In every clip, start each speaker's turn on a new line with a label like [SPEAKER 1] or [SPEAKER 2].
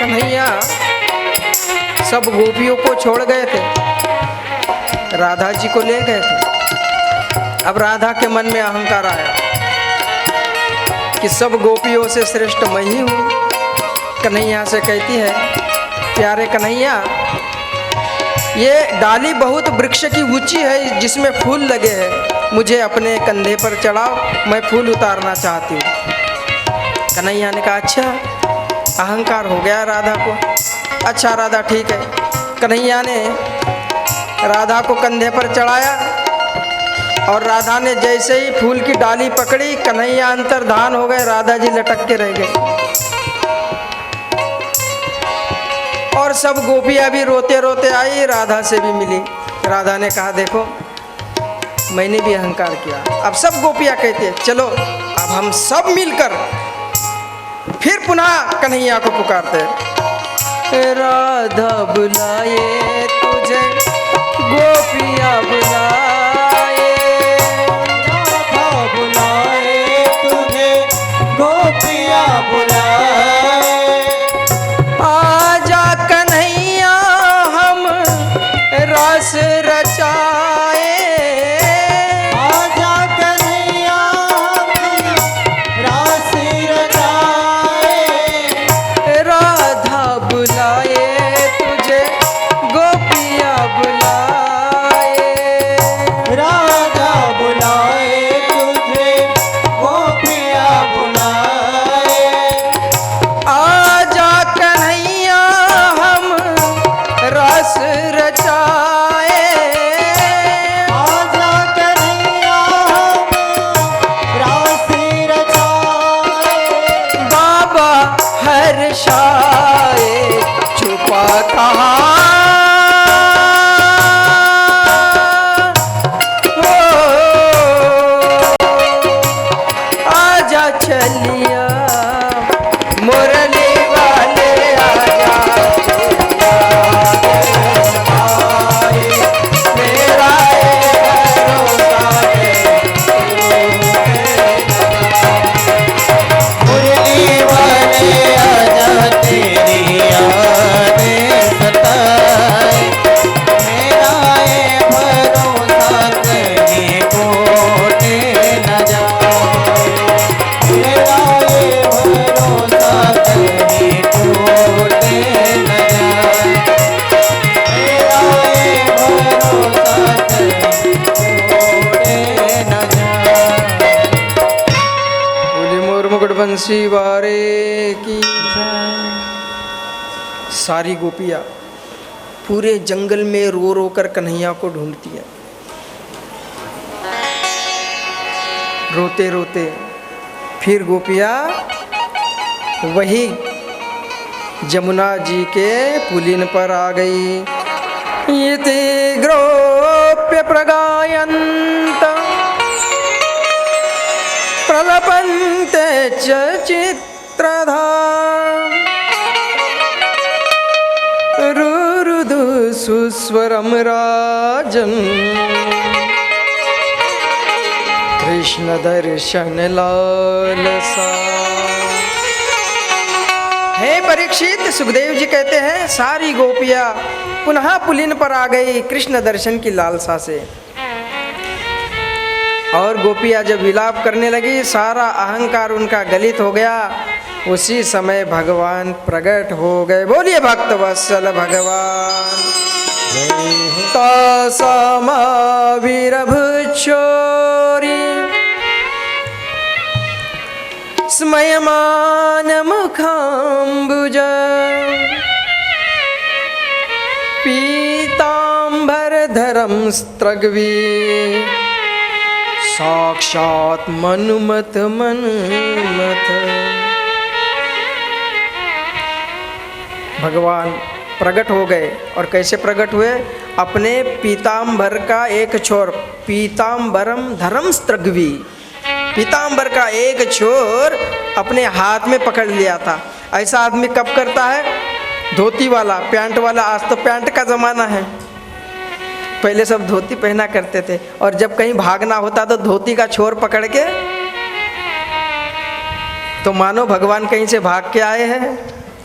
[SPEAKER 1] कन्हैया सब गोपियों को छोड़ गए थे, राधा जी को ले गए थे। अब राधा के मन में अहंकार आया कि सब गोपियों से श्रेष्ठ मैं ही हूँ। कन्हैया से कहती है, प्यारे कन्हैया, ये डाली बहुत वृक्ष की ऊंची है जिसमें फूल लगे हैं, मुझे अपने कंधे पर चढ़ाओ, मैं फूल उतारना चाहती हूँ। कन्हैया ने कहा, अच्छा, अहंकार हो गया राधा को। अच्छा राधा ठीक है। कन्हैया ने राधा को कंधे पर चढ़ाया और राधा ने जैसे ही फूल की डाली पकड़ी, कन्हैया अंतर्धान हो गए, राधा जी लटक के रह गए। और सब गोपियाँ भी रोते रोते आई, राधा से भी मिली। राधा ने कहा, देखो मैंने भी अहंकार किया। अब सब गोपियाँ कहती है, चलो अब हम सब मिलकर फिर पुनः कन्हैया को पुकारते, राधा बुलाए तुझे गोपियाँ बुलाए,
[SPEAKER 2] राधा बुलाए तुझे गोपियाँ बुलाए,
[SPEAKER 1] आजा कन्हैया हम रस रचाए,
[SPEAKER 2] आजा कन्हैया हम रास रचाए,
[SPEAKER 1] राधा बुलाए तुझे गोपियाँ बुलाए,
[SPEAKER 2] राधा बुलाए तुझे गोपियाँ बुलाए,
[SPEAKER 1] आजा कन्हैया हम रस रचाए,
[SPEAKER 2] आजा कन्हैया हम रास रचाए,
[SPEAKER 1] बाबा हर्षाए छुपा कहाँ, आजा चलिया मुरली वाले, आजा आए, मेरा
[SPEAKER 2] मुरली वाले आजा तेरी यादें सताए, मेरा ये भरोसा कहीं टूटे न जाए, मेरा ये भरोसा कहीं टूटे न जाए, मेरा ये भरोसा कहीं टूटे न जाए।
[SPEAKER 1] बोली मोर मुकुट बंसी वारे की। सारी गोपियाँ पूरे जंगल में रो रो कर कन्हैया को ढूंढती है। रोते रोते फिर गोपियाँ वही जमुना जी के पुलिन पर आ गई। इति ग्रोप्य प्रगायन्त प्रलपन्ते च चित्रधा, रुरुदु सुस्वरम राजन् कृष्ण दर्शन लालसा। हे परीक्षित, सुखदेव जी कहते हैं सारी गोपियाँ पुनः पुलिन पर आ गई कृष्ण दर्शन की लालसा से। और गोपियाँ जब विलाप करने लगी, सारा अहंकार उनका गलित हो गया। उसी समय भगवान प्रकट हो गए। बोलिए भक्त वत्सल भगवान। तासामाविरभुच्छोरी स्मयमान मुखाम्बुज पीताम्बरधरं स्त्रग्वी साक्षात मनुमत मनुमत। भगवान प्रकट हो गए। और कैसे प्रकट हुए? अपने पीताम्बर का एक छोर, पीताम्बरम धरम स्त्रग्वी, पीताम्बर का एक छोर अपने हाथ में पकड़ लिया था। ऐसा आदमी कब करता है? धोती वाला, पैंट वाला। आज तो पैंट का ज़माना है, पहले सब धोती पहना करते थे। और जब कहीं भागना होता तो धोती का छोर पकड़ के, तो मानो भगवान कहीं से भाग के आए हैं।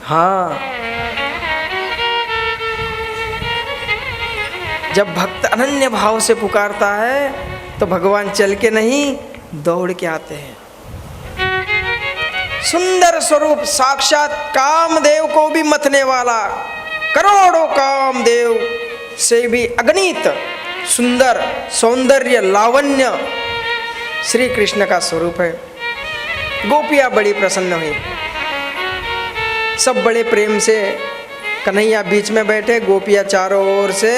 [SPEAKER 1] हाँ, जब भक्त अनन्य भाव से पुकारता है तो भगवान चल के नहीं दौड़ के आते हैं। सुंदर स्वरूप साक्षात कामदेव को भी मथने वाला, करोड़ों कामदेव से भी अगणित सुंदर सौंदर्य लावण्य श्री कृष्ण का स्वरूप है। गोपियाँ बड़ी प्रसन्न हुई, सब बड़े प्रेम से, कन्हैया बीच में बैठे, गोपियाँ चारों ओर से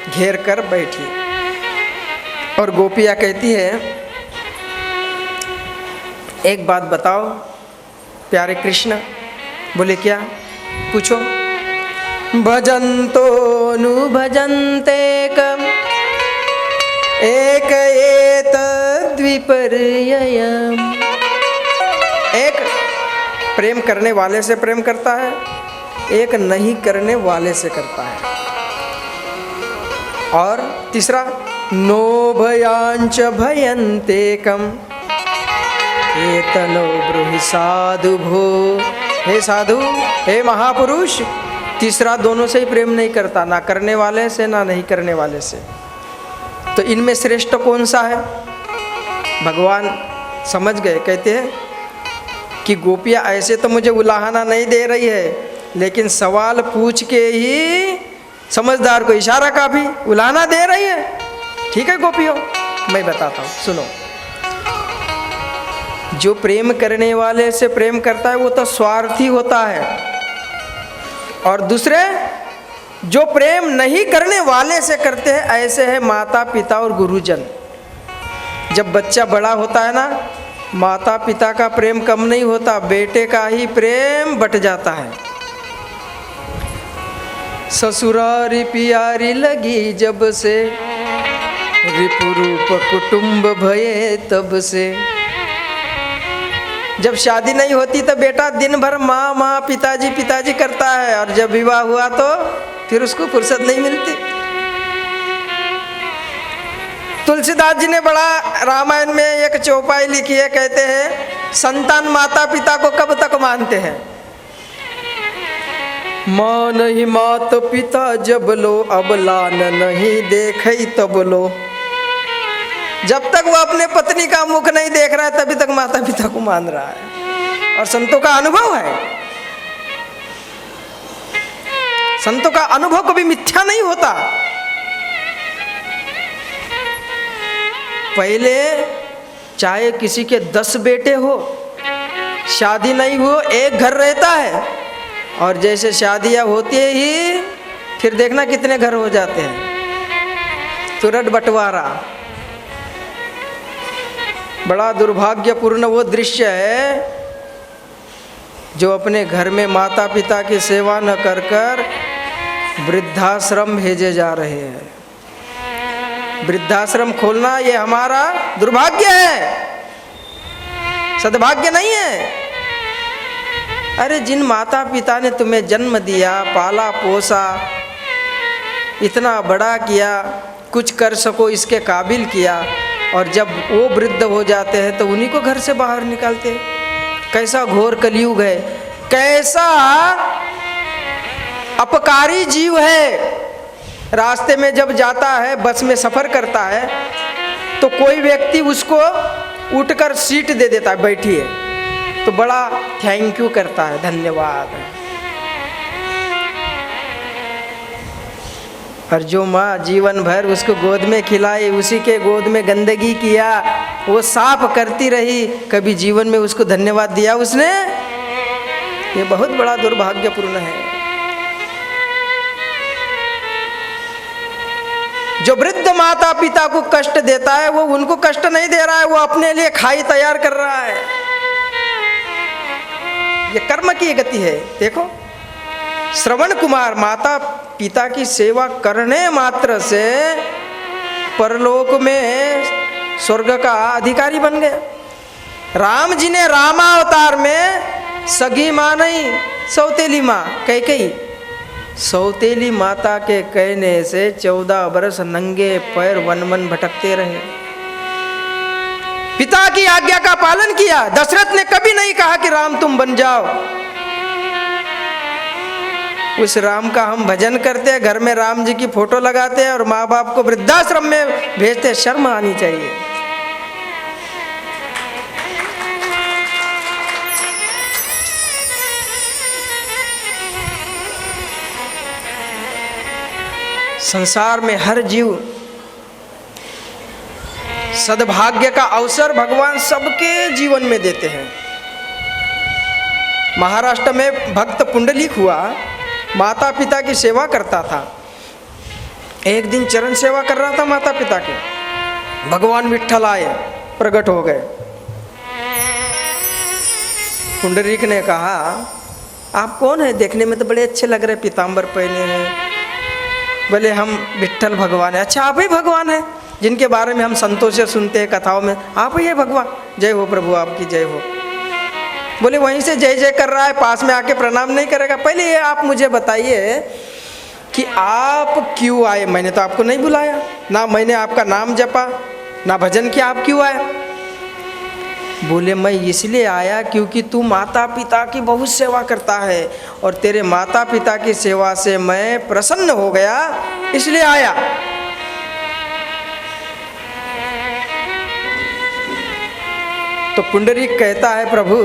[SPEAKER 1] घेर कर बैठी। और गोपियाँ कहती है, एक बात बताओ प्यारे कृष्ण। बोले क्या? पूछो। भजन्तो नु भजन्ते कम एक एतद्विपर्ययम्। एक प्रेम करने वाले से प्रेम करता है, एक नहीं करने वाले से करता है। और तीसरा, नो भयांच भयन्ते कम एतनो ब्रूहि साधु भो। हे साधु, हे महापुरुष, तीसरा दोनों से ही प्रेम नहीं करता, ना करने वाले से ना नहीं करने वाले से। तो इनमें श्रेष्ठ कौन सा है? भगवान समझ गए, कहते हैं कि गोपियाँ ऐसे तो मुझे उलाहना नहीं दे रही है, लेकिन सवाल पूछ के ही समझदार को इशारा का भी उलाहना दे रही है। ठीक है गोपियों, मैं बताता हूँ, सुनो। जो प्रेम करने वाले से प्रेम करता है वो तो स्वार्थी होता है, और दूसरे जो प्रेम नहीं करने वाले से करते हैं ऐसे है माता पिता और गुरुजन। जब बच्चा बड़ा होता है ना, माता पिता का प्रेम कम नहीं होता, बेटे का ही प्रेम बट जाता है। ससुरारी प्यारी लगी जब से, रिपुरूप कुटुंब भये तब से। जब शादी नहीं होती तो बेटा दिन भर माँ माँ पिताजी पिताजी करता है, और जब विवाह हुआ तो फिर उसको फुर्सत नहीं मिलती। तुलसीदास जी ने बड़ा रामायण में एक चौपाई लिखी है, कहते हैं संतान माता पिता को कब तक मानते हैं? माँ नहीं मात पिता जब लो, अब लान नहीं देखई तब लो। जब तक वो अपने पत्नी का मुख नहीं देख रहा है तभी तक माता पिता को मान रहा है। और संतों का अनुभव है, संतों का अनुभव कभी मिथ्या नहीं होता। पहले चाहे किसी के 10 बेटे हो, शादी नहीं हो, एक घर रहता है, और जैसे शादियां होती ही फिर देखना कितने घर हो जाते हैं, तुरंत बंटवारा। बड़ा दुर्भाग्यपूर्ण वो दृश्य है जो अपने घर में माता पिता की सेवा न कर कर वृद्धाश्रम भेजे जा रहे हैं। वृद्धाश्रम खोलना ये हमारा दुर्भाग्य है, सद्भाग्य नहीं है। अरे जिन माता पिता ने तुम्हें जन्म दिया, पाला पोसा, इतना बड़ा किया, कुछ कर सको इसके काबिल किया, और जब वो वृद्ध हो जाते हैं तो उन्हीं को घर से बाहर निकालते हैं। कैसा घोर कलयुग है, कैसा अपकारी जीव है। रास्ते में जब जाता है, बस में सफ़र करता है, तो कोई व्यक्ति उसको उठकर सीट दे देता है, बैठिए, तो बड़ा थैंक यू करता है, धन्यवाद। और जो माँ जीवन भर उसको गोद में खिलाई, उसी के गोद में गंदगी किया, वो साफ करती रही, कभी जीवन में उसको धन्यवाद दिया उसने? ये बहुत बड़ा दुर्भाग्यपूर्ण है। जो वृद्ध माता पिता को कष्ट देता है वो उनको कष्ट नहीं दे रहा है, वो अपने लिए खाई तैयार कर रहा है। ये कर्म की गति है। देखो श्रवण कुमार माता पिता की सेवा करने मात्र से परलोक में स्वर्ग का अधिकारी बन गए। राम जी ने रामावतार में सगी माँ नहीं, सौतेली माँ कैकेयी, सौतेली माता के कहने से 14 बरस नंगे पैर वन वन भटकते रहे। पिता की आज्ञा का पालन किया। दशरथ ने कभी नहीं कहा कि राम तुम बन जाओ। उस राम का हम भजन करते हैं, घर में राम जी की फोटो लगाते हैं और माँ बाप को वृद्धाश्रम में भेजते हैं। शर्म आनी चाहिए। संसार में हर जीव सद्भाग्य का अवसर भगवान सबके जीवन में देते हैं। महाराष्ट्र में भक्त पुंडलिक हुआ, माता पिता की सेवा करता था। एक दिन चरण सेवा कर रहा था माता पिता के, भगवान विट्ठल आए, प्रकट हो गए। पुंडलिक ने कहा, आप कौन है? देखने में तो बड़े अच्छे लग रहे, पीताम्बर पहने हैं। बोले, हम विट्ठल भगवान है। अच्छा, आप ही भगवान है जिनके बारे में हम संतों से सुनते हैं कथाओं में, आप ही है भगवान? जय हो प्रभु, आपकी जय हो। बोले, वहीं से जय जय कर रहा है, पास में आके प्रणाम नहीं करेगा? पहले ये आप मुझे बताइए कि आप क्यों आए? मैंने तो आपको नहीं बुलाया, ना मैंने आपका नाम जपा, ना भजन किया, आप क्यों आए? बोले, मैं इसलिए आया क्योंकि तू माता पिता की बहुत सेवा करता है और तेरे माता पिता की सेवा से मैं प्रसन्न हो गया, इसलिए आया। तो पुंडरीक कहता है, प्रभु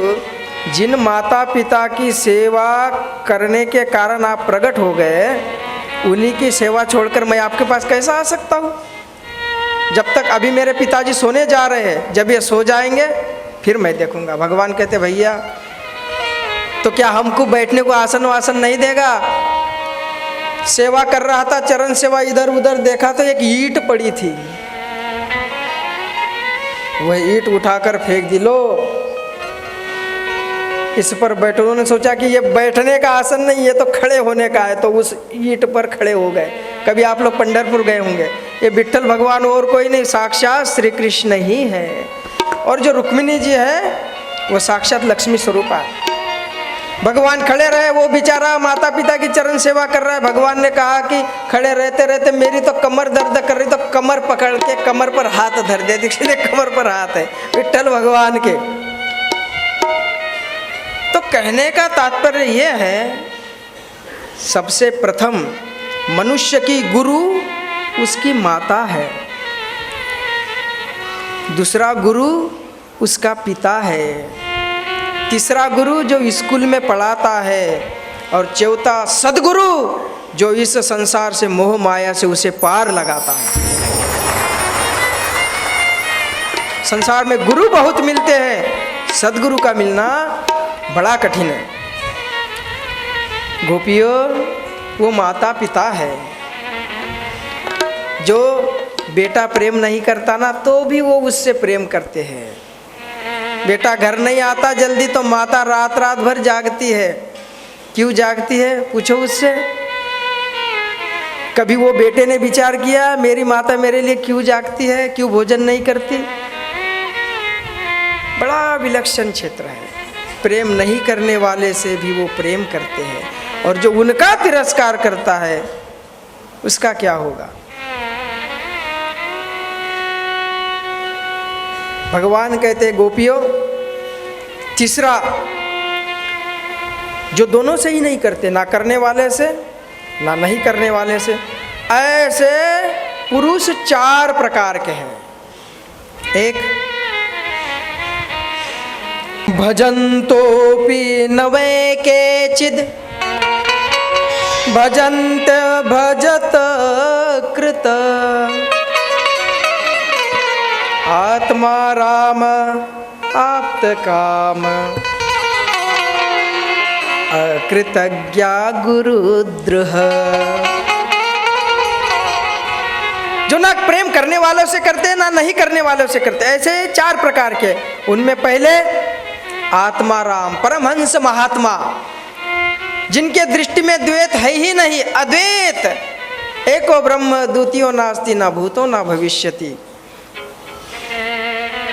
[SPEAKER 1] जिन माता पिता की सेवा करने के कारण आप प्रकट हो गए, उन्हीं की सेवा छोड़कर मैं आपके पास कैसा आ सकता हूँ? जब तक अभी मेरे पिताजी सोने जा रहे हैं, जब ये सो जाएंगे फिर मैं देखूंगा। भगवान कहते, भैया तो क्या हमको बैठने को आसन वासन नहीं देगा? सेवा कर रहा था, चरण सेवा, इधर उधर देखा तो एक ईंट पड़ी थी, वह ईंट उठाकर फेंक दी, लो इस पर बैठो। उन्होंने सोचा कि ये बैठने का आसन नहीं, ये तो खड़े होने का है, तो उस ईंट पर खड़े हो गए। कभी आप लोग पंढरपुर गए होंगे, ये विट्ठल भगवान और कोई नहीं, साक्षात श्री कृष्ण ही है। और जो रुक्मिणी जी है वो साक्षात लक्ष्मी स्वरूप है। भगवान खड़े रहे, वो बेचारा माता पिता की चरण सेवा कर रहा है। भगवान ने कहा कि खड़े रहते रहते मेरी तो कमर दर्द कर रही, तो कमर पकड़ के कमर पर हाथ धर दे। देखिए कमर पर हाथ है विट्ठल भगवान के। तो कहने का तात्पर्य यह है, सबसे प्रथम मनुष्य की गुरु उसकी माता है, दूसरा गुरु उसका पिता है, तीसरा गुरु जो स्कूल में पढ़ाता है, और चौथा सद्गुरु जो इस संसार से मोह माया से उसे पार लगाता है। संसार में गुरु बहुत मिलते हैं, सद्गुरु का मिलना बड़ा कठिन है। गोपियों, वो माता पिता है जो बेटा प्रेम नहीं करता ना, तो भी वो उससे प्रेम करते हैं। बेटा घर नहीं आता जल्दी तो माता रात रात भर जागती है। क्यों जागती है? पूछो उससे। कभी वो बेटे ने विचार किया, मेरी माता मेरे लिए क्यों जागती है, क्यों भोजन नहीं करती? बड़ा विलक्षण क्षेत्र है। प्रेम नहीं करने वाले से भी वो प्रेम करते हैं, और जो उनका तिरस्कार करता है उसका क्या होगा? भगवान कहते, गोपियों, तीसरा जो दोनों से ही नहीं करते, ना करने वाले से ना नहीं करने वाले से, ऐसे पुरुष 4 प्रकार के हैं। एक, भजन्तोपि नवे केचिद् भजन्त भजत कृत आत्मा राम आप्त काम अकृतज्ञा गुरुद्रोह। जो ना प्रेम करने वालों से करते ना नहीं करने वालों से करते, ऐसे 4 प्रकार के। उनमें पहले आत्मा राम, परमहंस महात्मा, जिनके दृष्टि में द्वैत है ही नहीं, अद्वैत, एको ब्रह्म द्वितीयो नास्ति, ना भूतो ना भविष्यति।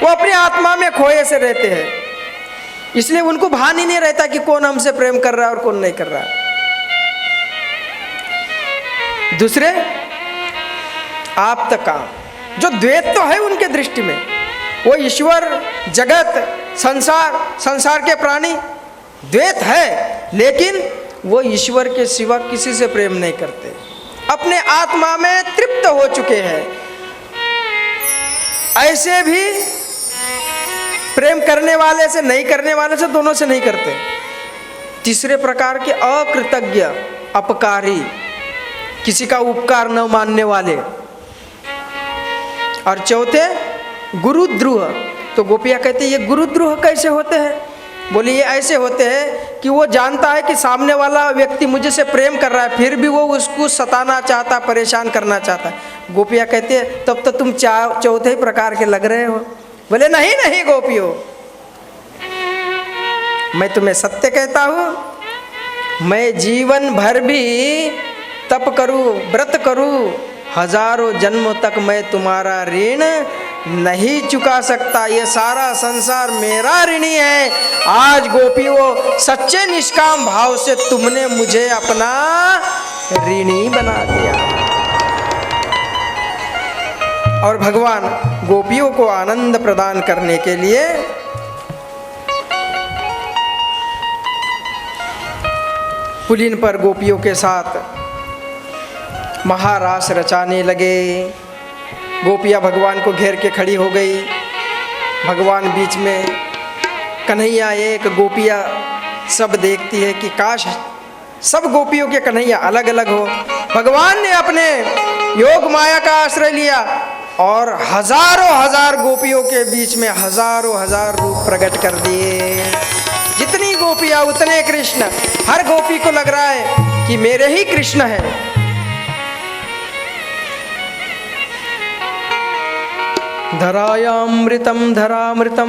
[SPEAKER 1] वो अपनी आत्मा में खोए से रहते हैं, इसलिए उनको भान ही नहीं रहता कि कौन हमसे प्रेम कर रहा है और कौन नहीं कर रहा है। दूसरे, आप्त काम, जो द्वैत तो है उनके दृष्टि में, वो ईश्वर, जगत, संसार, संसार के प्राणी द्वैत है, लेकिन वो ईश्वर के सिवा किसी से प्रेम नहीं करते, अपने आत्मा में तृप्त हो चुके हैं। ऐसे भी प्रेम करने वाले से, नहीं करने वाले से, दोनों से नहीं करते। तीसरे प्रकार के अकृतज्ञ, अपकारी, किसी का उपकार न मानने वाले। और चौथे गुरुद्रोह। तो गोपियाँ कहती ये गुरुद्रोह कैसे होते हैं? बोले ये ऐसे होते हैं कि वो जानता है कि सामने वाला व्यक्ति मुझे से प्रेम कर रहा है, फिर भी वो उसको सताना चाहता, परेशान करना चाहता है। गोपियाँ कहती है तब तो तुम चौथे ही प्रकार के लग रहे हो। बोले नहीं नहीं गोपियों, मैं तुम्हें सत्य कहता हूँ, मैं जीवन भर भी तप करूँ, व्रत करूँ, हजारों जन्मों तक मैं तुम्हारा ऋण नहीं चुका सकता। ये सारा संसार मेरा ऋणी है। आज गोपियों, सच्चे निष्काम भाव से तुमने मुझे अपना ऋणी बना दिया। और भगवान गोपियों को आनंद प्रदान करने के लिए पुलिन पर गोपियों के साथ महारास रचाने लगे। गोपियाँ भगवान को घेर के खड़ी हो गई, भगवान बीच में, कन्हैया एक, गोपियाँ सब देखती है कि काश सब गोपियों के कन्हैया अलग अलग हो। भगवान ने अपने योग माया का आश्रय लिया और हजारों हजार गोपियों के बीच में हजारों हजार रूप प्रकट कर दिए। जितनी गोपियाँ उतने कृष्ण। हर गोपी को लग रहा है कि मेरे ही कृष्ण है। धरायामृतं धरामृतं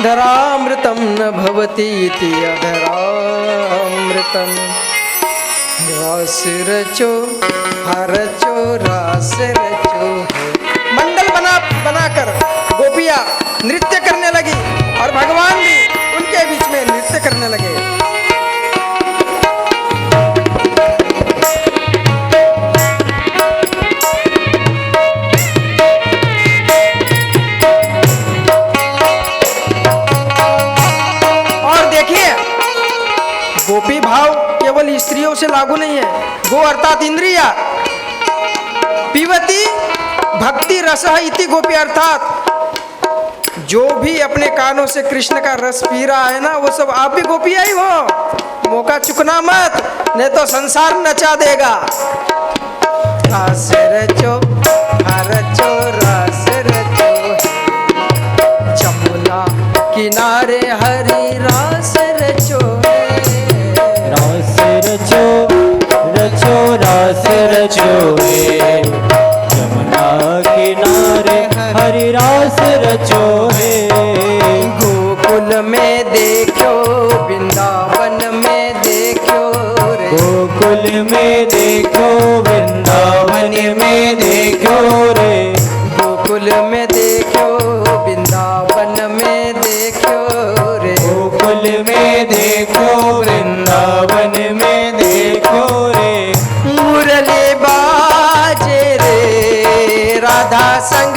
[SPEAKER 1] धरामृतं न भवति इति अधरामृतं। रास रचो हरचो रास रचो। मंडल बनाकर गोपियाँ नृत्य करने लगी और भगवान भी उनके बीच में नृत्य करने लगे। गोपी भाव केवल स्त्रियों से लागू नहीं है। गो अर्थात इंद्रिया, पीवती भक्ति रस इति गोपी, अर्थात जो भी अपने कानों से कृष्ण का रस पी रहा है ना, वो सब आप भी गोपियाँ ही हो। मौका चुकना मत, नहीं तो संसार नचा देगा। रास रचो हरचो रास रचो, जमुना किनारे हरि रास रचो।
[SPEAKER 2] रचो रचो रास रचो है, यमुना किनारे हरि रास रचो है।
[SPEAKER 1] गोकुल में देखो वृंदावन में देखो रे,
[SPEAKER 2] गोकुल में देखो वृंदावन में देखो रे,
[SPEAKER 1] गोकुल में देखो वृंदावन में देखो रे,
[SPEAKER 2] गोकुल में देखो वृंदावन में देखो रे।
[SPEAKER 1] मुरली बाजे रे, राधा संग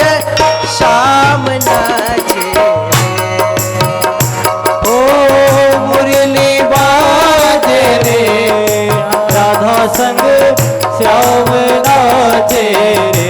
[SPEAKER 1] श्याम नाचे।
[SPEAKER 2] ओ मुरली बाजे रे, राधा संग श्याम नाचे रे।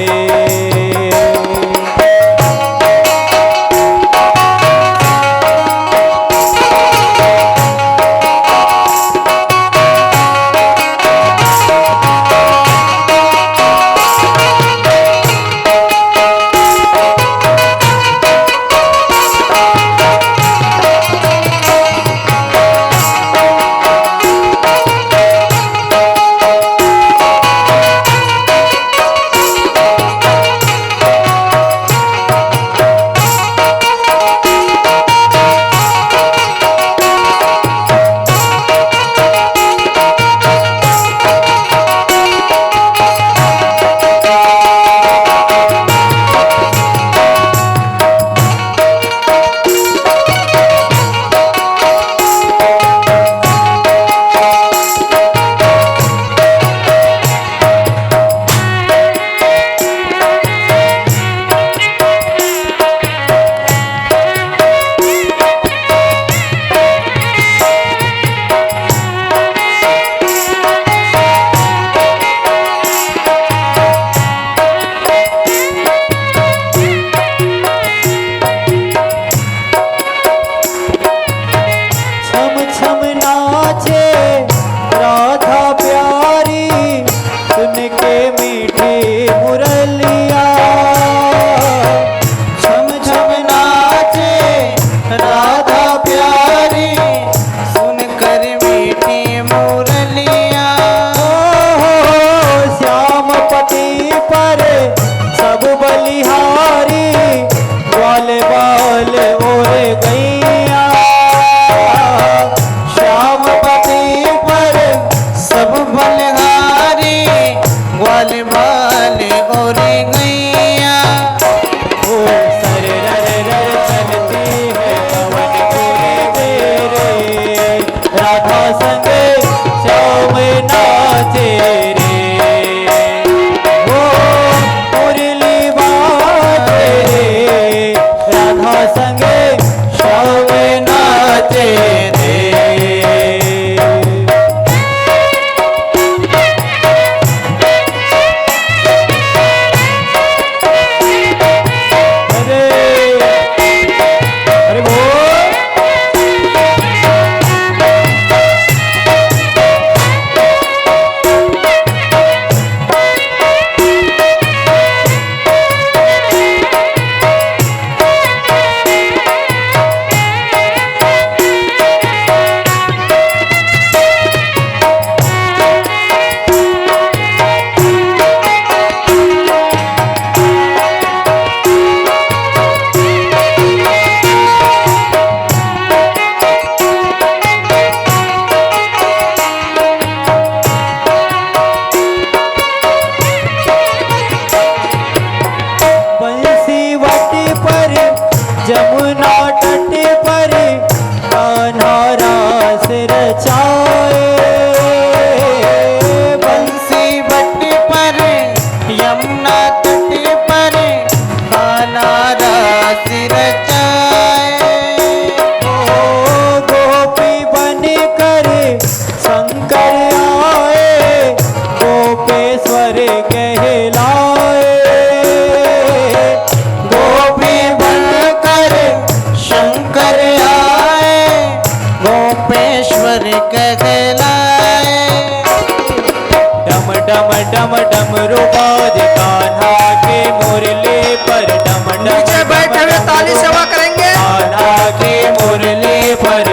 [SPEAKER 2] डम डम डमरू बाज कान्हा के मुरली पर डम डम
[SPEAKER 1] नीचे बैठे हुए ताली सेवा करेंगे।
[SPEAKER 2] कान्हा के मुरली पर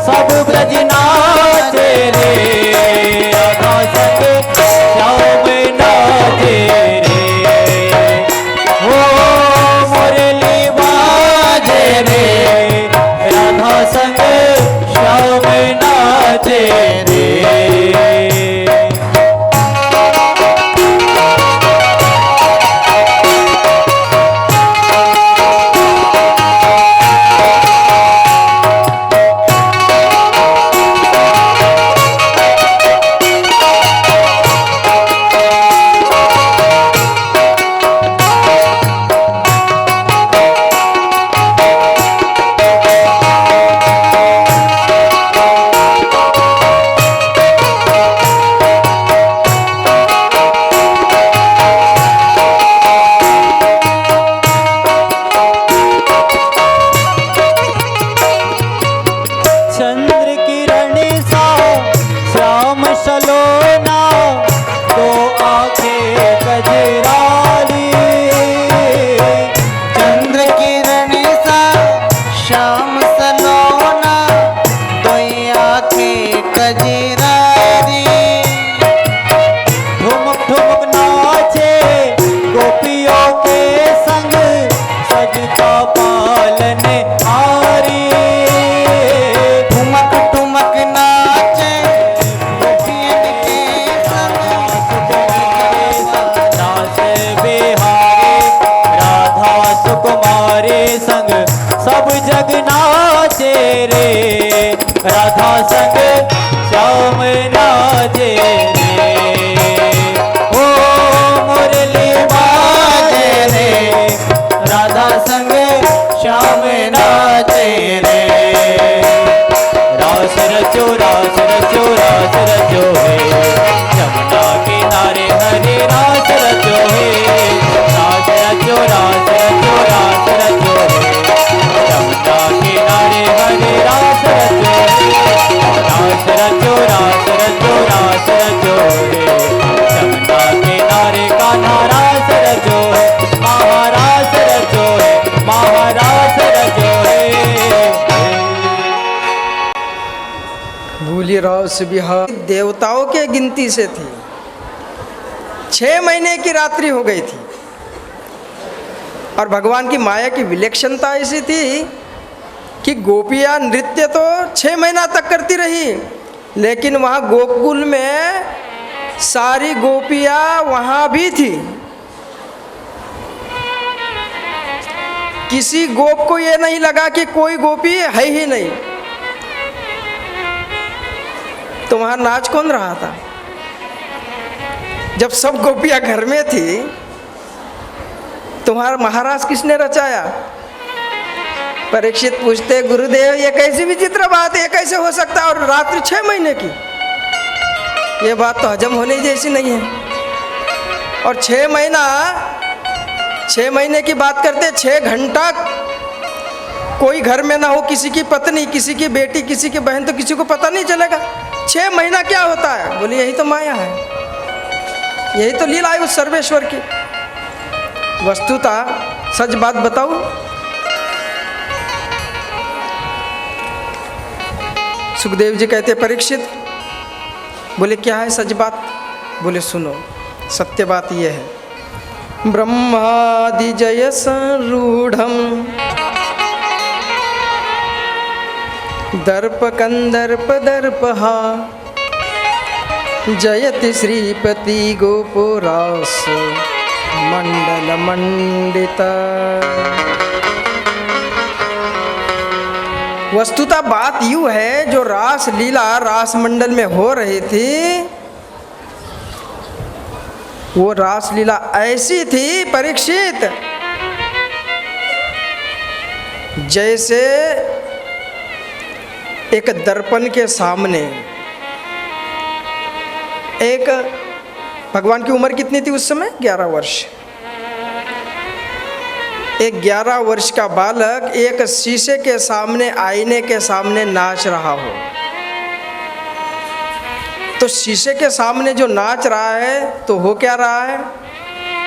[SPEAKER 2] सब ब्रज नाचे रे राधा संग श्याम नाचे रे हो मुरली बाजे रे राधा संग श्याम नाचे रे। चंद्र किरण सा श्याम सलोना दो आंखें कजरारी
[SPEAKER 3] चंद्र किरण सा श्याम सलोना दो आंखें कजरारी
[SPEAKER 2] ठुमक ठुमक नाचे गोपियों के संग सजता पालन हारी
[SPEAKER 3] ठुमक ठुमक नाचे गोपियन के संग
[SPEAKER 2] दास बिहारी राधा सुकुमारी संग सब जग नाचे रे राधा संग श्याम नाचे रे ओ मुरली बाजे रे राधा संग श्याम नाचे रे। रास रचो रास रचो रास रचो है यमुना किनारे हरे रास रचो है रास रचो रास रचो रास रचो है यमुना किनारे हरे रास रचो है रास रचो रास रचो रास रचो है यमुना किनारे कान्हा रास रचो है महारास रचो है महारास रचो है।
[SPEAKER 1] भूली रास बिहार देवताओं के गिनती से थी। 6 महीने की रात्रि हो गई थी और भगवान की माया की विलक्षणता ऐसी थी कि गोपियाँ नृत्य तो 6 महीना तक करती रही, लेकिन वहाँ गोकुल में सारी गोपियाँ वहाँ भी थी। किसी गोप को ये नहीं लगा कि कोई गोपी है ही नहीं। तो वहाँ नाच कौन रहा था? जब सब गोपियाँ घर में थी तुम्हारा महाराज किसने रचाया? परीक्षित पूछते गुरुदेव ये कैसी विचित्र बात है, ये कैसे हो सकता है और रात्रि 6 महीने की? ये बात तो हजम होने जैसी नहीं है। और 6 महीने की बात करते 6 घंटा कोई घर में ना हो, किसी की पत्नी, किसी की बेटी, किसी की बहन, तो किसी को पता नहीं चलेगा 6 महीना क्या होता है। बोले यही तो माया है, यही तो लीला है उस सर्वेश्वर की। वस्तुतः सच बात बताऊं, सुखदेव जी कहते परीक्षित, बोले क्या है सच बात? बोले सुनो, सत्य बात यह है, ब्रह्मादि जय संरूढ़म दर्प कंदर्प दर्पहा जयति श्रीपति गोपुरास मंडल मंडिता। वस्तुतः बात यूँ है, जो रास लीला रास मंडल में हो रही थी वो रास लीला ऐसी थी परीक्षित, जैसे एक दर्पण के सामने एक, भगवान की उम्र कितनी थी उस समय? 11 वर्ष। एक 11 वर्ष का बालक एक शीशे के सामने, आईने के सामने नाच रहा हो, तो शीशे के सामने जो नाच रहा है तो हो क्या रहा है?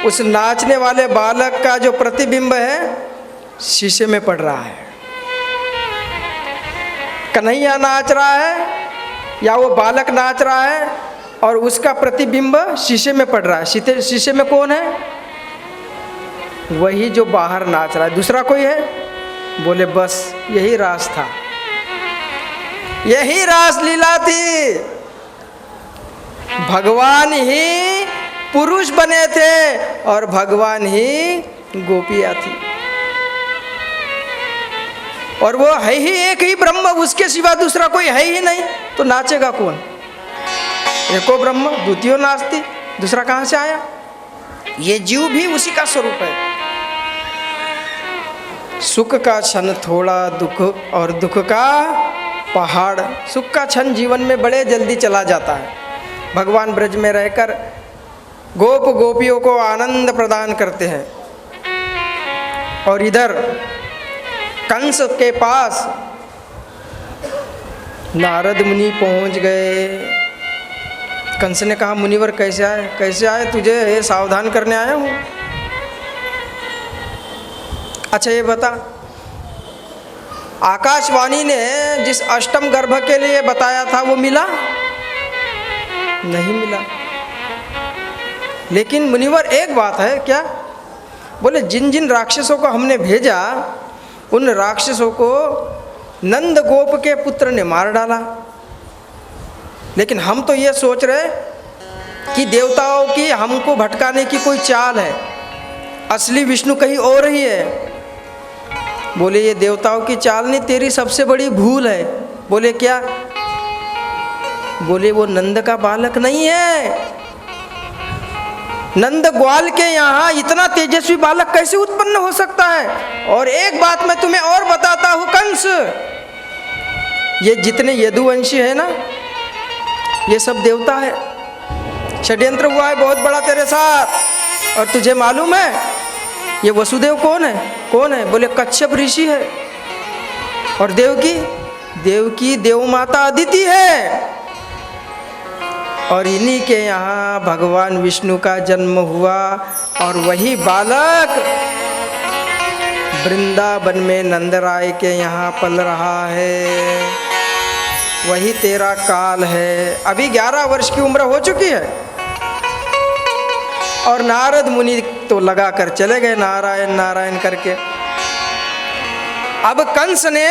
[SPEAKER 1] उस नाचने वाले बालक का जो प्रतिबिंब है शीशे में पड़ रहा है। कन्हैया नाच रहा है या वो बालक नाच रहा है और उसका प्रतिबिंब शीशे में पड़ रहा है। शीशे में कौन है? वही जो बाहर नाच रहा है। दूसरा कोई है? बोले बस यही रास था, यही रास लीला थी। भगवान ही पुरुष बने थे और भगवान ही गोपियाँ थी, और वो है ही एक ही ब्रह्म, उसके सिवा दूसरा कोई है ही नहीं। तो नाचेगा कौन? एको ब्रह्म द्वितीय नास्ति, दूसरा कहाँ से आया? ये जीव भी उसी का स्वरूप है। सुख का क्षण थोड़ा, दुख और दुख का पहाड़। सुख का क्षण जीवन में बड़े जल्दी चला जाता है। भगवान ब्रज में रहकर गोप गोपियों को आनंद प्रदान करते हैं, और इधर कंस के पास नारद मुनि पहुंच गए। कंस ने कहा, मुनिवर कैसे आए? कैसे आए? तुझे सावधान करने आया हूँ। अच्छा ये बता, आकाशवाणी ने जिस अष्टम गर्भ के लिए बताया था वो मिला? नहीं मिला। लेकिन मुनिवर एक बात है, क्या? बोले जिन जिन राक्षसों को हमने भेजा उन राक्षसों को नंद गोप के पुत्र ने मार डाला। लेकिन हम तो ये सोच रहे कि देवताओं की हमको भटकाने की कोई चाल है, असली विष्णु कहीं और ही है। बोले ये देवताओं की चाल नहीं, तेरी सबसे बड़ी भूल है। बोले क्या? बोले वो नंद का बालक नहीं है। नंद ग्वाल के यहाँ इतना तेजस्वी बालक कैसे उत्पन्न हो सकता है? और एक बात मैं तुम्हें और बताता हूँ कंस, ये जितने यदुवंशी है ना, ये सब देवता है। षड्यंत्र हुआ है बहुत बड़ा तेरे साथ। और तुझे मालूम है ये वसुदेव कौन है? कौन है? बोले कच्छप ऋषि है। और देवकी देव माता अदिति है। और इन्हीं के यहाँ भगवान विष्णु का जन्म हुआ, और वही बालक वृंदावन में नंदराय के यहाँ पल रहा है। वही तेरा काल है। अभी 11 वर्ष की उम्र हो चुकी है, और नारद मुनि तो लगा कर चले गए नारायण नारायण करके। अब कंस ने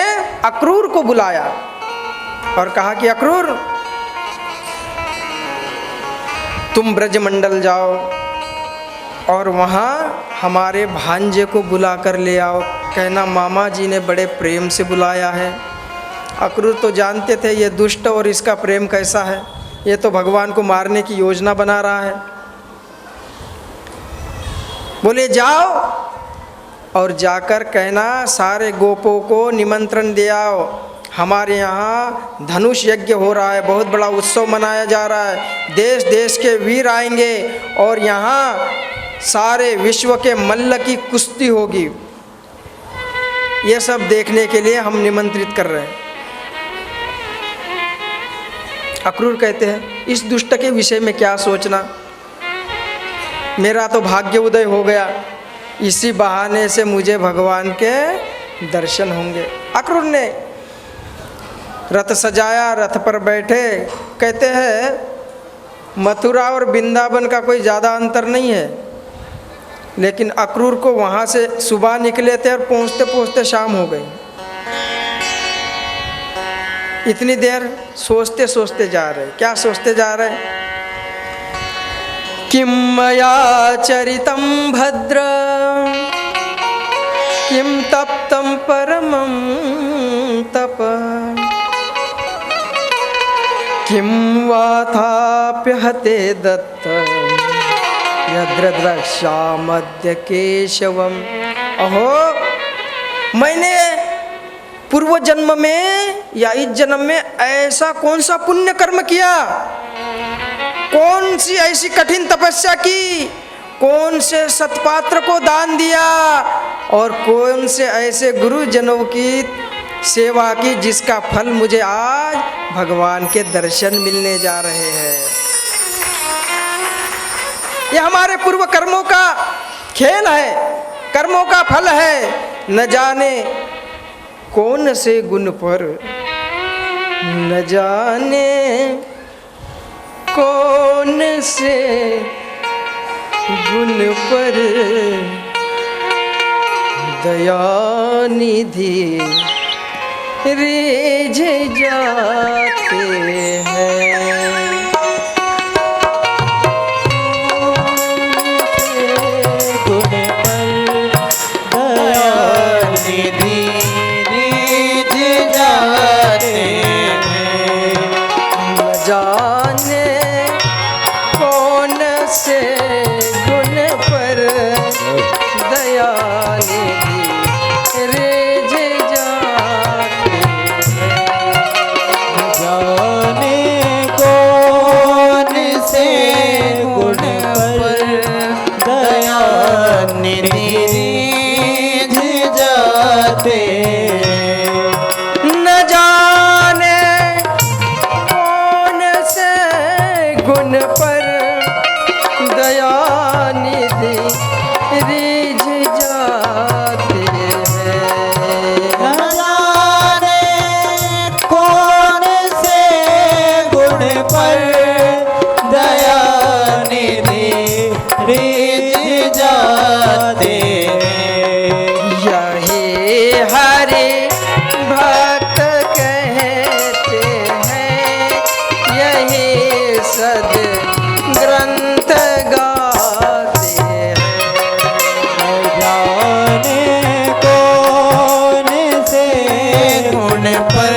[SPEAKER 1] अक्रूर को बुलाया और कहा कि अक्रूर, तुम ब्रजमंडल जाओ और वहाँ हमारे भांजे को बुला कर ले आओ। कहना मामा जी ने बड़े प्रेम से बुलाया है। अक्रूर तो जानते थे ये दुष्ट और इसका प्रेम कैसा है, ये तो भगवान को मारने की योजना बना रहा है। बोले जाओ और जाकर कहना सारे गोपों को निमंत्रण दे आओ, हमारे यहाँ धनुष यज्ञ हो रहा है, बहुत बड़ा उत्सव मनाया जा रहा है, देश देश के वीर आएंगे और यहाँ सारे विश्व के मल्ल की कुश्ती होगी। ये सब देखने के लिए हम निमंत्रित कर रहे हैं। अक्रूर कहते हैं इस दुष्ट के विषय में क्या सोचना, मेरा तो भाग्य उदय हो गया, इसी बहाने से मुझे भगवान के दर्शन होंगे। अक्रूर ने रथ सजाया, रथ पर बैठे। कहते हैं मथुरा और वृंदावन का कोई ज़्यादा अंतर नहीं है, लेकिन अक्रूर को वहाँ से सुबह निकले थे और पहुँचते पहुँचते शाम हो गई। इतनी देर सोचते सोचते जा रहे। क्या सोचते जा रहे? किम मया चरितं भद्र किम तप्तं परमं तप किम वाथाप्यहते दत्त यद्रद्रक्ष्यामद्य केशवम। अहो, मैंने पूर्व जन्म में या इस जन्म में ऐसा कौन सा पुण्य कर्म किया, कौन सी ऐसी कठिन तपस्या की, कौन से सत्पात्र को दान दिया और कौन से ऐसे गुरुजनों की सेवा की जिसका फल मुझे आज भगवान के दर्शन मिलने जा रहे हैं। ये हमारे पूर्व कर्मों का खेल है, कर्मों का फल है। न जाने कौन से गुण पर, न जाने कौन से गुण पर दया निधि रिझ जाते हैं।
[SPEAKER 2] गुण पर दया निधि
[SPEAKER 3] रिझ जाते हैं।
[SPEAKER 1] न जाने कौन से गुण पर दया निधि रिझ जाते हैं।
[SPEAKER 2] जाने कौन से गुण पर दया निधि रिझ जाते हैं।
[SPEAKER 1] न जाने कौन से गुण पर दया निधि रिझ जाते हैं।
[SPEAKER 2] न जाने कौन से गुण पर दया निधि रिझ जाते हैं।
[SPEAKER 1] यही हरि भक्त कहते हैं, यही सद ग्रंथ गाते हैं।
[SPEAKER 2] न जाने कौन से
[SPEAKER 3] गुण पर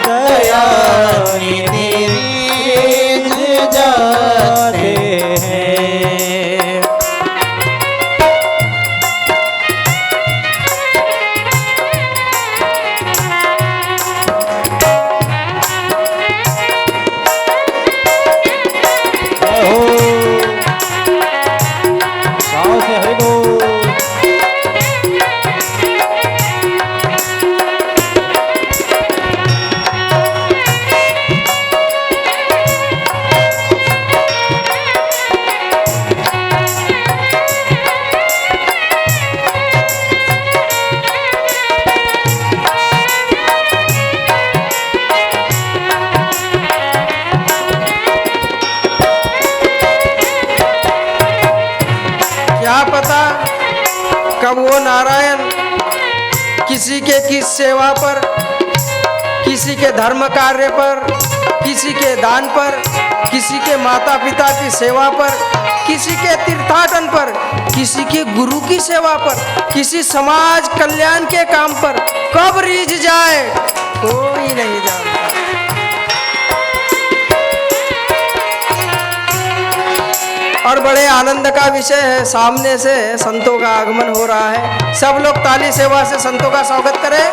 [SPEAKER 2] दया निधि रिझ जाते हैं। से हरि बोल।
[SPEAKER 1] क्या पता कब वो नारायण किसी के किस सेवा पर, किसी के धर्म कार्य पर, किसी के दान पर, किसी के माता पिता की सेवा पर, किसी के तीर्थाटन पर, किसी के गुरु की सेवा पर, किसी समाज कल्याण के काम पर कब रीझ जाए कोई नहीं जानता। और बड़े आनंद का विषय है, सामने से संतों का आगमन हो रहा है। सब लोग ताली सेवा से संतों का स्वागत करें।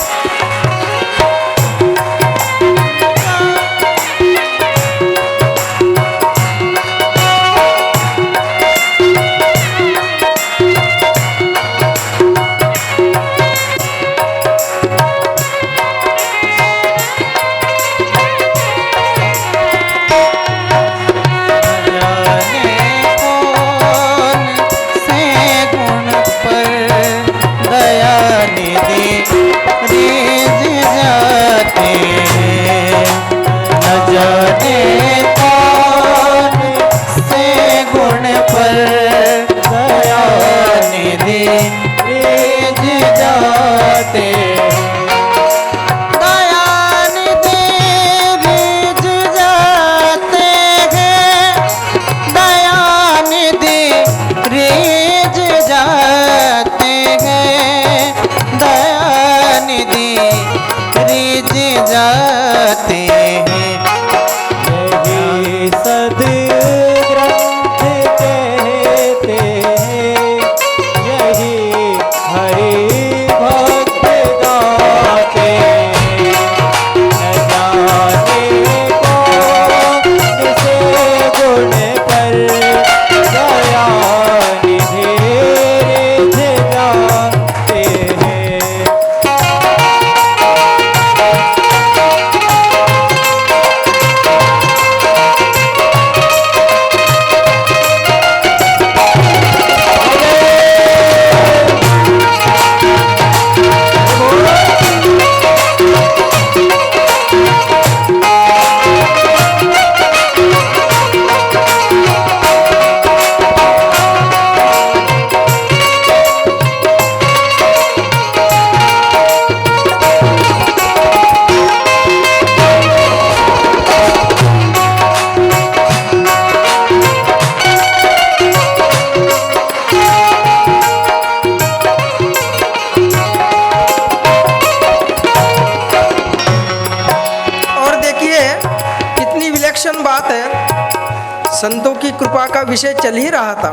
[SPEAKER 1] संतों की कृपा का विषय चल ही रहा था।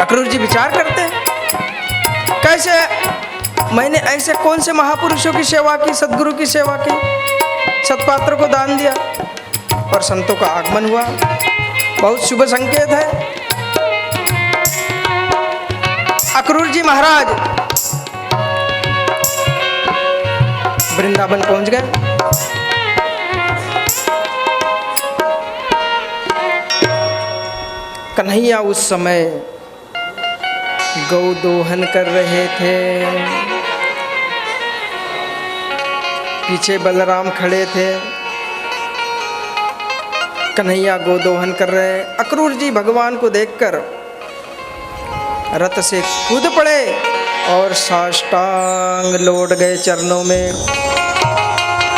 [SPEAKER 1] अक्रूर जी विचार करते हैं, कैसे मैंने ऐसे कौन से महापुरुषों की सेवा की, सदगुरु की सेवा की, सत्पात्र को दान दिया और संतों का आगमन हुआ। बहुत शुभ संकेत है। अक्रूर जी महाराज वृंदावन पहुंच गए। कन्हैया उस समय गौ दोहन कर रहे थे, पीछे बलराम खड़े थे। कन्हैया गौ दोहन कर रहे। अक्रूर जी भगवान को देखकर रथ से कूद पड़े और साष्टांग लौट गए चरणों में।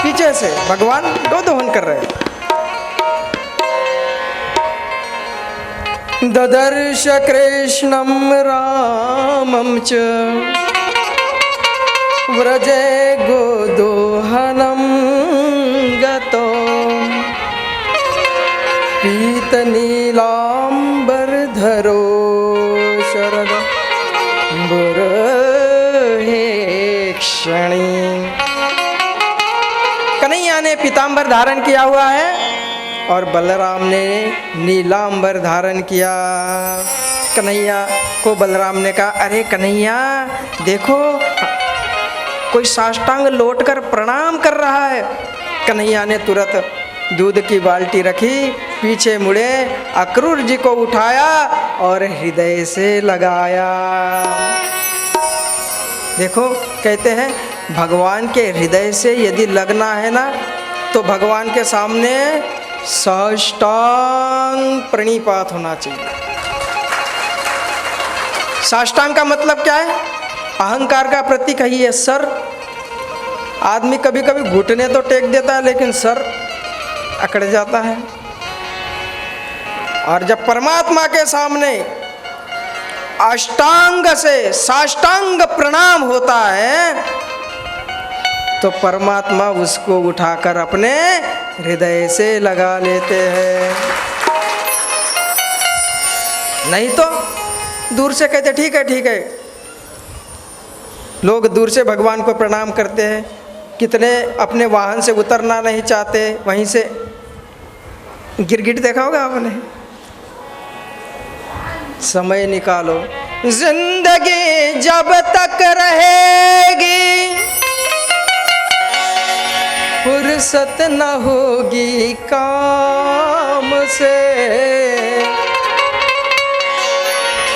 [SPEAKER 1] पीछे से भगवान गौ दोहन कर रहे। ददर्श कृष्णं रामं च व्रजे गोदोहनं गतो पीतनीलाम्बरधरो शरद बुरहेक्षणी। कन्हैया ने पीताम्बर धारण किया हुआ है और बलराम ने नीलांबर धारण किया। कन्हैया को बलराम ने कहा, अरे कन्हैया देखो, कोई साष्टांग लौटकर प्रणाम कर रहा है। कन्हैया ने तुरंत दूध की बाल्टी रखी, पीछे मुड़े, अक्रूर जी को उठाया और हृदय से लगाया। देखो कहते हैं भगवान के हृदय से यदि लगना है ना, तो भगवान के सामने साष्टांग प्रणिपात होना चाहिए। साष्टांग का मतलब क्या है? अहंकार का प्रतीक है ये सर। आदमी कभी कभी घुटने तो टेक देता है लेकिन सर अकड़ जाता है। और जब परमात्मा के सामने अष्टांग से साष्टांग प्रणाम होता है तो परमात्मा उसको उठाकर अपने हृदय से लगा लेते हैं। नहीं तो दूर से कहते ठीक है ठीक है। लोग दूर से भगवान को प्रणाम करते हैं, कितने अपने वाहन से उतरना नहीं चाहते, वहीं से गिरगिट देखा होगा आपने। समय निकालो, जिंदगी जब तक रहेगी फुर्सत न होगी काम से,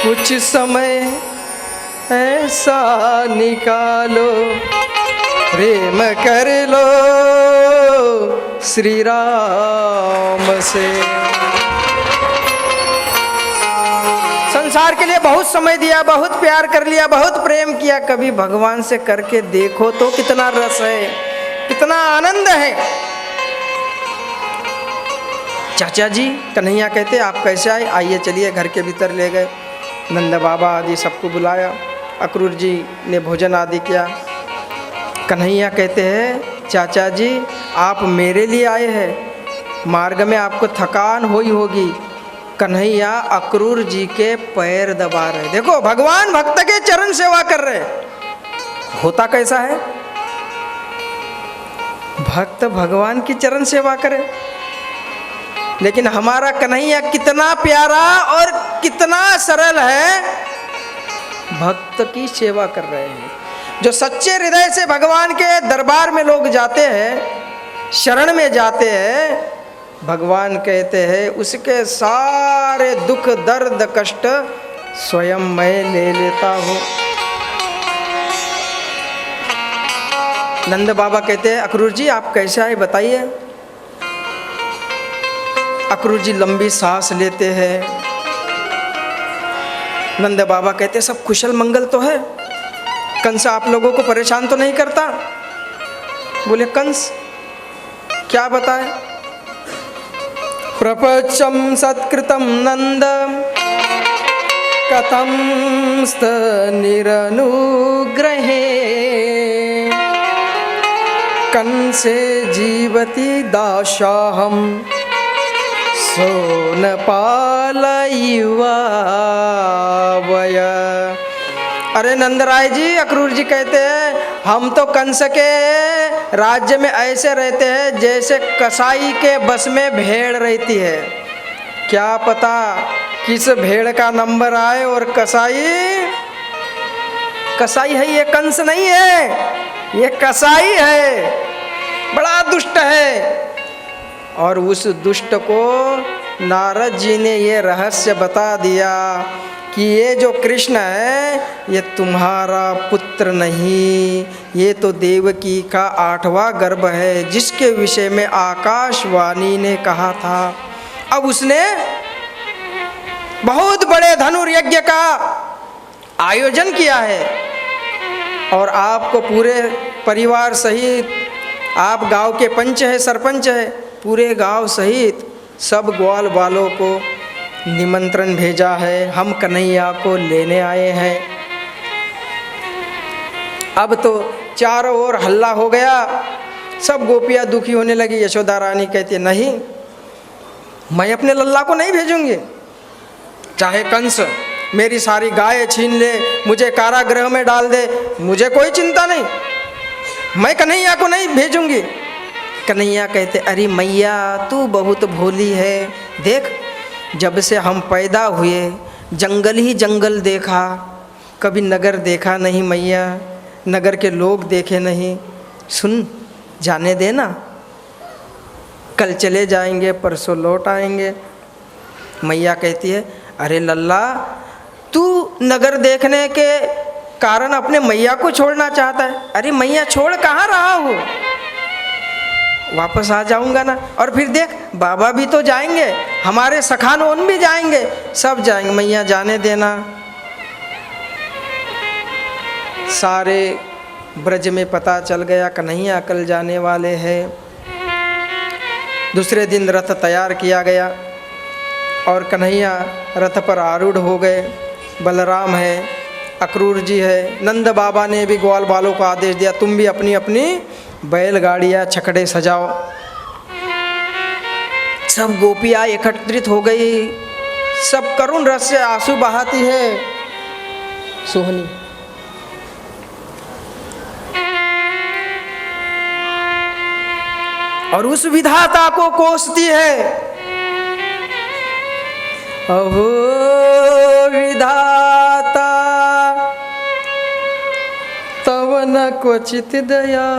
[SPEAKER 1] कुछ समय ऐसा निकालो प्रेम कर लो श्री राम से। संसार के लिए बहुत समय दिया, बहुत प्यार कर लिया, बहुत प्रेम किया, कभी भगवान से करके देखो तो कितना रस है, कितना आनंद है। चाचा जी, कन्हैया कहते आप कैसे आए? आइए चलिए। घर के भीतर ले गए, नंद बाबा आदि सबको बुलाया, अक्रूर जी ने भोजन आदि किया। कन्हैया कहते हैं चाचा जी आप मेरे लिए आए हैं, मार्ग में आपको थकान हुई होगी। कन्हैया अक्रूर जी के पैर दबा रहे। देखो भगवान भक्त के चरण सेवा कर रहे। होता कैसा है, भक्त भगवान की चरण सेवा करे, लेकिन हमारा कन्हैया कितना प्यारा और कितना सरल है, भक्त की सेवा कर रहे हैं। जो सच्चे हृदय से भगवान के दरबार में लोग जाते हैं, शरण में जाते हैं, भगवान कहते हैं उसके सारे दुख दर्द कष्ट स्वयं मैं ले लेता हूँ। नंद बाबा कहते हैं अक्रूर जी आप कैसे आए बताइए। अक्रूर जी लंबी सांस लेते हैं। नंद बाबा कहते हैं सब कुशल मंगल तो है, कंस आप लोगों को परेशान तो नहीं करता? बोले कंस क्या बताए? प्रपंचम सत्कृतम नंद कथम निरनुग्रहे कंसे जीवति दाशाहम सोन पालयुवावय। अरे नंदराय जी, अक्रूर जी कहते हैं हम तो कंस के राज्य में ऐसे रहते हैं जैसे कसाई के बस में भेड़ रहती है। क्या पता किस भेड़ का नंबर आए और कसाई है, ये कंस नहीं है, ये कसाई है, बड़ा दुष्ट है। और उस दुष्ट को नारद जी ने ये रहस्य बता दिया कि ये जो कृष्ण है ये तुम्हारा पुत्र नहीं, ये तो देवकी का 8वां गर्भ है जिसके विषय में आकाशवाणी ने कहा था। अब उसने बहुत बड़े धनुर्यज्ञ का आयोजन किया है और आपको पूरे परिवार सहित, आप गांव के पंच है, सरपंच है, पूरे गांव सहित सब ग्वाल वालों को निमंत्रण भेजा है। हम कन्हैया को लेने आए हैं। अब तो चारों ओर हल्ला हो गया, सब गोपियाँ दुखी होने लगी। यशोदा रानी कहती नहीं, मैं अपने लल्ला को नहीं भेजूंगी, चाहे कंस मेरी सारी गाय छीन ले, मुझे कारागृह में डाल दे, मुझे कोई चिंता नहीं, मैं कन्हैया को नहीं भेजूंगी। कन्हैया कहते अरे मैया तू बहुत भोली है, देख जब से हम पैदा हुए जंगल ही जंगल देखा, कभी नगर देखा नहीं मैया, नगर के लोग देखे नहीं। सुन, जाने देना, कल चले जाएंगे, परसों लौट आएंगे। मैया कहती है अरे लल्ला, तू नगर देखने के कारण अपने मैया को छोड़ना चाहता है। अरे मैया छोड़ कहाँ रहा हूँ, वापस आ जाऊंगा ना। और फिर देख बाबा भी तो जाएंगे, हमारे सखानोन भी जाएंगे, सब जाएंगे, मैया जाने देना। सारे ब्रज में पता चल गया कन्हैया कल जाने वाले हैं। दूसरे दिन रथ तैयार किया गया और कन्हैया रथ पर आरूढ़ हो गए। बलराम है, अक्रूर जी है, नंद बाबा ने भी ग्वाल बालों को आदेश दिया तुम भी अपनी अपनी बैलगाड़ियाँ छकड़े सजाओ। सब गोपियाँ एकत्रित हो गई, सब करुण रस से आंसू बहाती है। सोहनी और उस विधाता को कोसती है, अहो विधाता तव न क्वचित दया,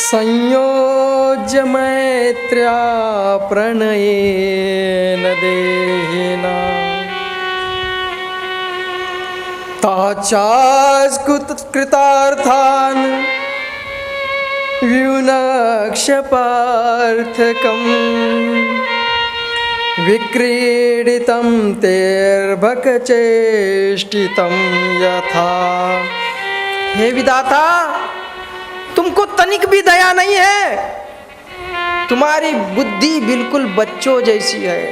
[SPEAKER 1] संयोज्य मैत्र्या प्रणयेन देहिना, ताचास कृतार्थान व्युनक्ष पार्थकम, विक्रीडितं तेर्भकचेष्टितं यथा। हे विधाता, तुमको तनिक भी दया नहीं है, तुम्हारी बुद्धि बिल्कुल बच्चों जैसी है।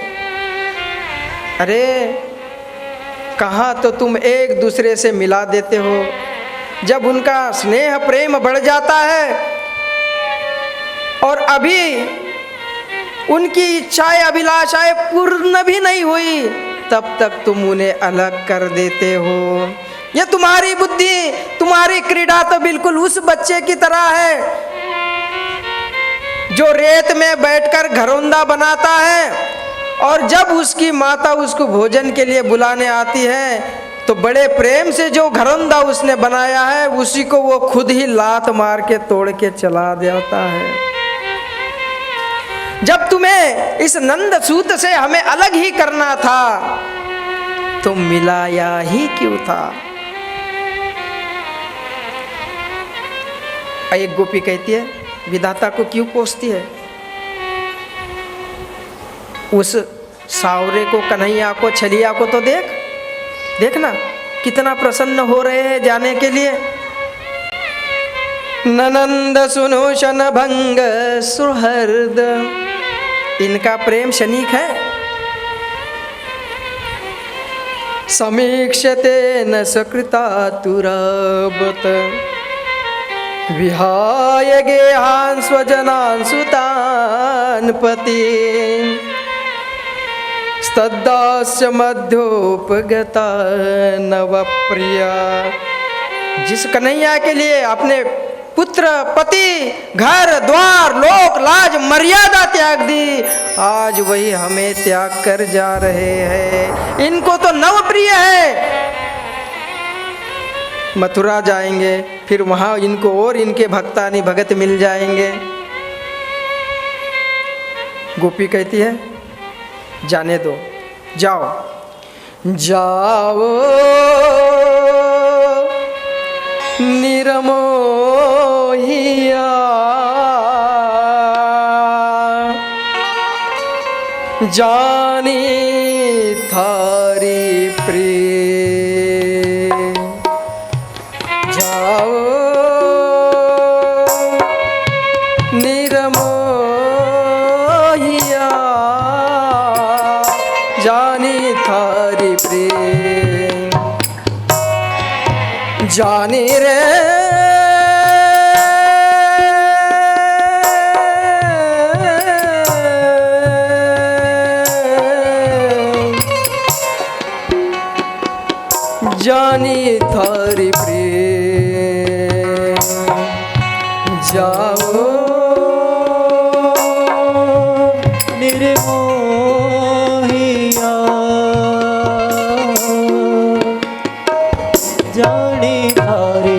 [SPEAKER 1] अरे कहाँ तो तुम एक दूसरे से मिला देते हो, जब उनका स्नेह प्रेम बढ़ जाता है और अभी उनकी इच्छाएं अभिलाषाएं पूर्ण भी नहीं हुई तब तक तुम उन्हें अलग कर देते हो। ये तुम्हारी बुद्धि, तुम्हारी क्रीड़ा तो बिल्कुल उस बच्चे की तरह है जो रेत में बैठकर घरौंदा बनाता है और जब उसकी माता उसको भोजन के लिए बुलाने आती है तो बड़े प्रेम से जो घरौंदा उसने बनाया है उसी को वो खुद ही लात मार के तोड़ के चला देता है। जब तुम्हें इस नंद सूत से हमें अलग ही करना था तो मिलाया ही क्यों था। एक गोपी कहती है विधाता को क्यों कोसती है। उस सावरे को, कन्हैया को, छलिया को तो देखना कितना प्रसन्न हो रहे हैं जाने के लिए। ननंद सुनो शन भंग सुहृद, इनका प्रेम शनीक है। समीक्षते न सकृता तुरबत, विहाय गेहान् स्वजनान् सुतान् पति स्तदास्य मध्योपगता नवप्रिया। जिस कन्हैया के लिए अपने पुत्र पति घर द्वार लोक लाज मर्यादा त्याग दी, आज वही हमें त्याग कर जा रहे हैं। इनको तो नवप्रिय है, मथुरा जाएंगे फिर वहाँ इनको और इनके भक्तानी भगत मिल जाएंगे। गोपी कहती है जाने दो, जाओ जाओ निरमोहिया, जानी थारी प्रिय। जाओ निरमोहिया, जानी थारी प्रिय। जानी रे जानी थारी प्रेम। जाओ
[SPEAKER 2] निर्मोहिया, जानी थारी